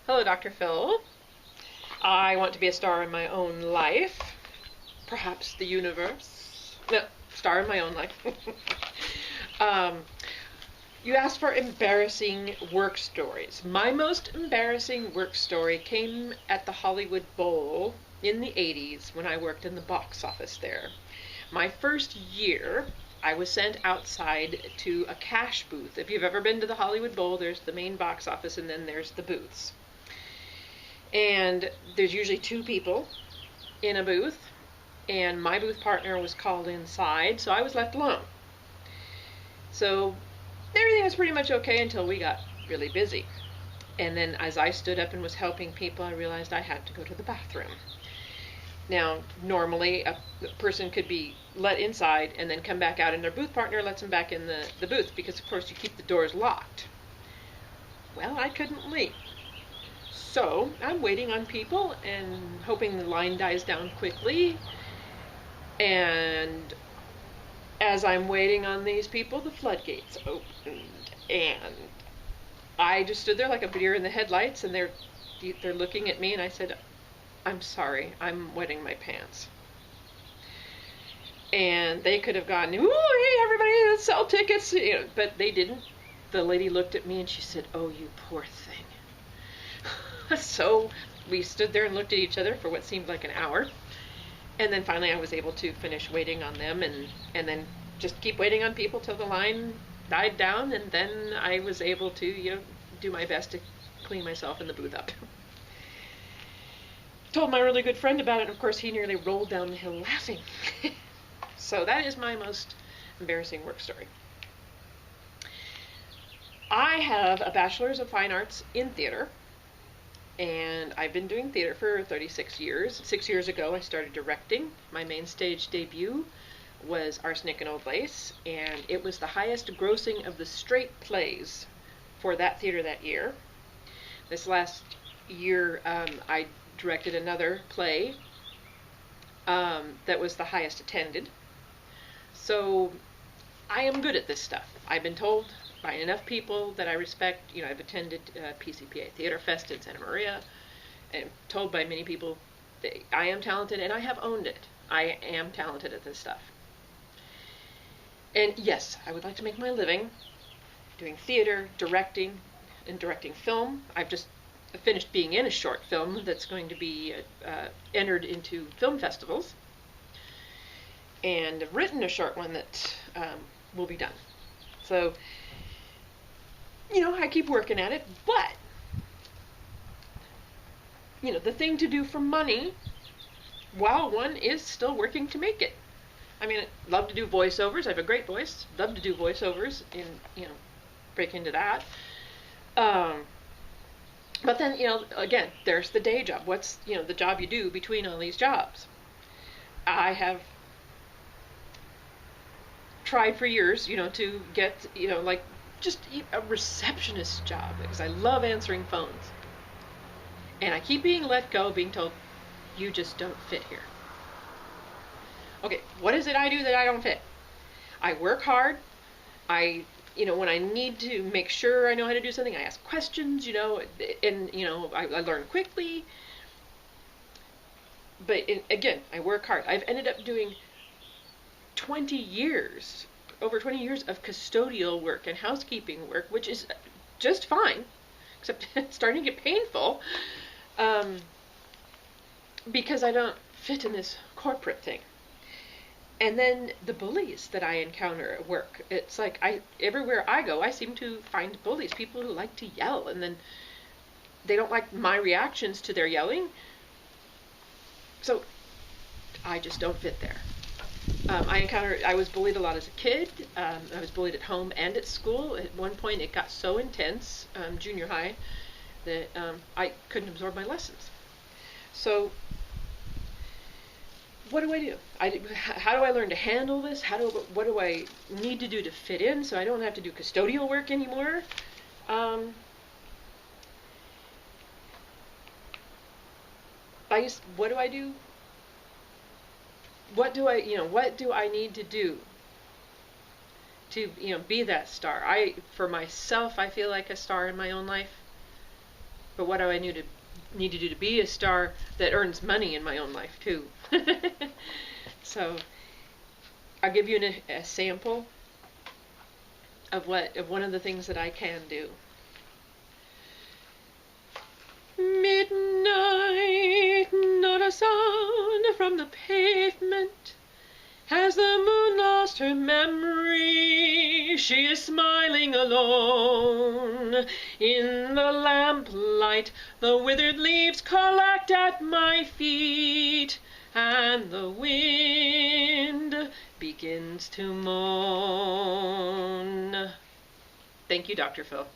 Hello, Dr. Phil. I want to be a star in my own life. Perhaps the universe. No, star in my own life. um, you asked for embarrassing work stories. My most embarrassing work story came at the Hollywood Bowl in the 80s when I worked in the box office there. My first year, I was sent outside to a cash booth. If you've ever been to the Hollywood Bowl, there's the main box office and then there's the booths. And there's usually two people in a booth, and my booth partner was called inside, so I was left alone. So everything was pretty much okay until we got really busy. And then as I stood up and was helping people, I realized I had to go to the bathroom. Now, normally a person could be let inside and then come back out, and their booth partner lets them back in the booth because, of course, you keep the doors locked. Well, I couldn't leave. So I'm waiting on people and hoping the line dies down quickly. And as I'm waiting on these people, the floodgates opened, and I just stood there like a deer in the headlights, and they're looking at me, and I said, "I'm sorry, I'm wetting my pants." And they could have gone, "Ooh, hey, everybody, let's sell tickets," but they didn't. The lady looked at me and she said, "Oh, you poor thing." So we stood there and looked at each other for what seemed like an hour. And then finally I was able to finish waiting on them and then just keep waiting on people till the line died down. And then I was able to, do my best to clean myself in the booth up. Told my really good friend about it, and of course he nearly rolled down the hill laughing. So that is my most embarrassing work story. I have a Bachelor's of Fine Arts in theater. And I've been doing theater for 36 years. 6 years ago, I started directing. My main stage debut was Arsenic and Old Lace, and it was the highest grossing of the straight plays for that theater that year. This last year, I directed another play that was the highest attended. So I am good at this stuff. I've been told by enough people that I respect. I've attended PCPA Theater Fest in Santa Maria, and told by many people that I am talented, and I have owned it. I am talented at this stuff. And yes, I would like to make my living doing theater, directing, and directing film. I've just finished being in a short film that's going to be entered into film festivals, and I've written a short one that will be done. So I keep working at it, but, the thing to do for money while one is still working to make it. I mean, I love to do voiceovers. I have a great voice. Love to do voiceovers and, break into that. But then, again, there's the day job. What's, the job you do between all these jobs? I have tried for years, to get, just a receptionist job because I love answering phones. And I keep being let go, being told, "You just don't fit here." Okay, what is it I do that I don't fit? I work hard. When I need to make sure I know how to do something, I ask questions, and, I learn quickly. But again, I work hard. I've ended up doing over 20 years of custodial work and housekeeping work, which is just fine, except it's starting to get painful because I don't fit in this corporate thing. And then the bullies that I encounter at work, it's like everywhere I go, I seem to find bullies, people who like to yell, and then they don't like my reactions to their yelling. So I just don't fit there. I was bullied a lot as a kid. I was bullied at home and at school. At one point it got so intense, junior high, that I couldn't absorb my lessons. So what do I do? How do I learn to handle this? What do I need to do to fit in so I don't have to do custodial work anymore? What do I do? What do I need to do to, be that star? For myself, I feel like a star in my own life. But what do I need to do to be a star that earns money in my own life too? So I'll give you a sample of one of the things that I can do. Midnight, not a sound from the pavement. Has the moon lost her memory? She is smiling alone. In the lamplight, the withered leaves collect at my feet, and the wind begins to moan. Thank you, Dr. Phil.